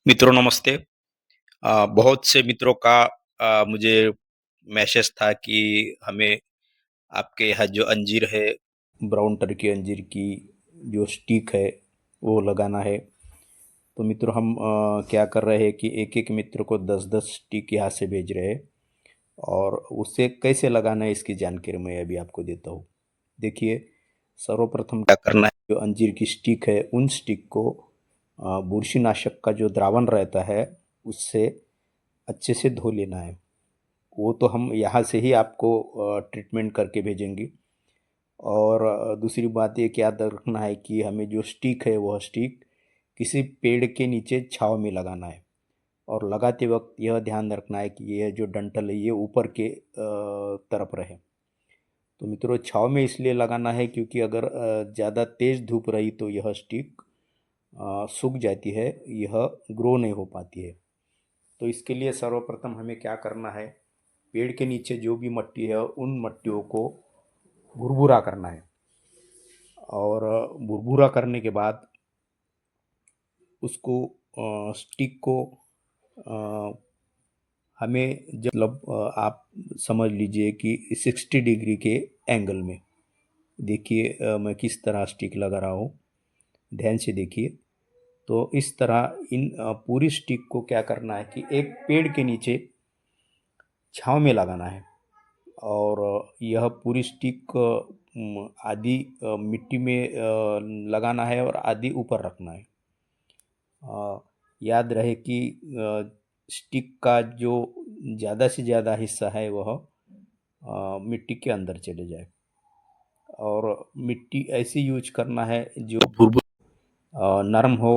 मित्रों नमस्ते। बहुत से मित्रों का मुझे मैसेज था कि हमें आपके यहाँ जो अंजीर है, ब्राउन टर्की अंजीर की जो स्टिक है, वो लगाना है। तो मित्रों हम क्या कर रहे हैं कि एक-एक मित्र को 10-10 स्टिक यहाँ से भेज रहे हैं और उसे कैसे लगाना है इसकी जानकारी मैं अभी आपको देता हूँ। देखिए, सर्वप्रथम क्या करना है, जो अंजीर की स्टिक है, उन स्टिक को बुरशीनाशक का जो द्रावण रहता है, उससे अच्छे से धो लेना है। वो तो हम यहाँ से ही आपको ट्रीटमेंट करके भेजेंगे। और दूसरी बात ये कि याद रखना है कि हमें जो स्टिक है वह स्टिक किसी पेड़ के नीचे छाँव में लगाना है। और लगाते वक्त यह ध्यान रखना है कि यह जो डंठल है ये ऊपर के तरफ रहे। तो मित्रों छाँव में इसलिए लगाना है क्योंकि अगर ज़्यादा तेज़ धूप रही तो यह स्टिक सूख जाती है, यह ग्रो नहीं हो पाती है। तो इसके लिए सर्वप्रथम हमें क्या करना है, पेड़ के नीचे जो भी मिट्टी है उन मिट्टियों को भुरभुरा करना है। और भुरभुरा करने के बाद उसको स्टिक को अ, हमें जब मतलब आप समझ लीजिए कि 60 डिग्री के एंगल में देखिए, मैं किस तरह स्टिक लगा रहा हूँ, ध्यान से देखिए। तो इस तरह इन पूरी स्टिक को क्या करना है कि एक पेड़ के नीचे छाँव में लगाना है। और यह पूरी स्टिक आधी मिट्टी में लगाना है और आधी ऊपर रखना है। याद रहे कि स्टिक का जो ज़्यादा से ज़्यादा हिस्सा है वह मिट्टी के अंदर चले जाए। और मिट्टी ऐसी यूज करना है जो नरम हो।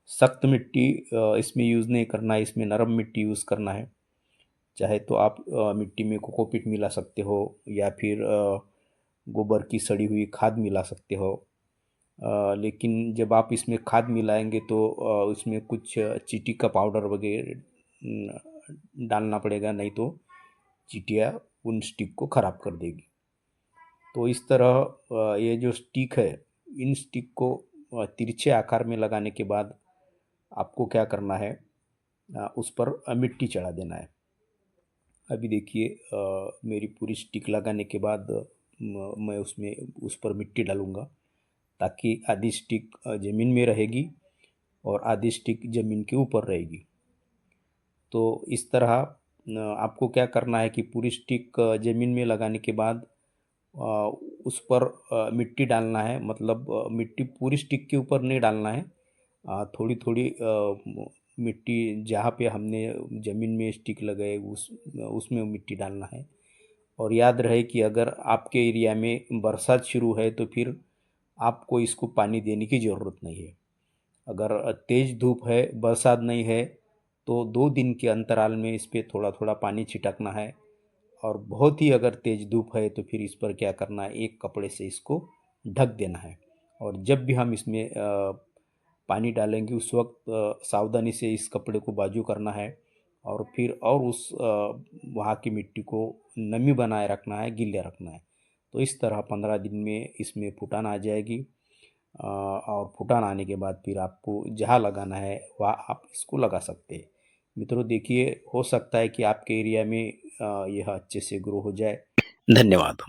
सख्त मिट्टी इसमें यूज़ नहीं करना है, इसमें नरम मिट्टी यूज़ करना है। चाहे तो आप मिट्टी में कोकोपीट मिला सकते हो या फिर गोबर की सड़ी हुई खाद मिला सकते हो। लेकिन जब आप इसमें खाद मिलाएंगे तो उसमें कुछ चींटी का पाउडर वगैरह डालना पड़ेगा, नहीं तो चींटियाँ उन स्टिक को ख़राब कर देगी। तो इस तरह ये जो स्टिक है, इन स्टिक को तिरछे आकार में लगाने के बाद आपको क्या करना है, उस पर मिट्टी चढ़ा देना है। अभी देखिए, मेरी पूरी स्टिक लगाने के बाद मैं उसमें उस पर मिट्टी डालूँगा ताकि आधी स्टिक ज़मीन में रहेगी और आधी स्टिक ज़मीन के ऊपर रहेगी। तो इस तरह आपको क्या करना है कि पूरी स्टिक ज़मीन में लगाने के बाद अ, उस पर मिट्टी डालना है। मतलब मिट्टी पूरी स्टिक के ऊपर नहीं डालना है, थोड़ी थोड़ी मिट्टी जहाँ पे हमने ज़मीन में स्टिक लगाए उसमें मिट्टी डालना है। और याद रहे कि अगर आपके एरिया में बरसात शुरू है तो फिर आपको इसको पानी देने की ज़रूरत नहीं है। अगर तेज़ धूप है, बरसात नहीं है, तो 2 दिन के अंतराल में इस पे थोड़ा थोड़ा पानी छिटकना है। और बहुत ही अगर तेज़ धूप है तो फिर इस पर क्या करना है, एक कपड़े से इसको ढक देना है। और जब भी हम इसमें पानी डालेंगे उस वक्त सावधानी से इस कपड़े को बाजू करना है और फिर और उस वहाँ की मिट्टी को नमी बनाए रखना है, गीला रखना है। तो इस तरह 15 दिन में इसमें फुटान आ जाएगी। और फुटान आने के बाद फिर आपको जहाँ लगाना है वहाँ आप इसको लगा सकते हैं। मित्रों देखिए, हो सकता है कि आपके एरिया में यह अच्छे से ग्रो हो जाए। धन्यवाद।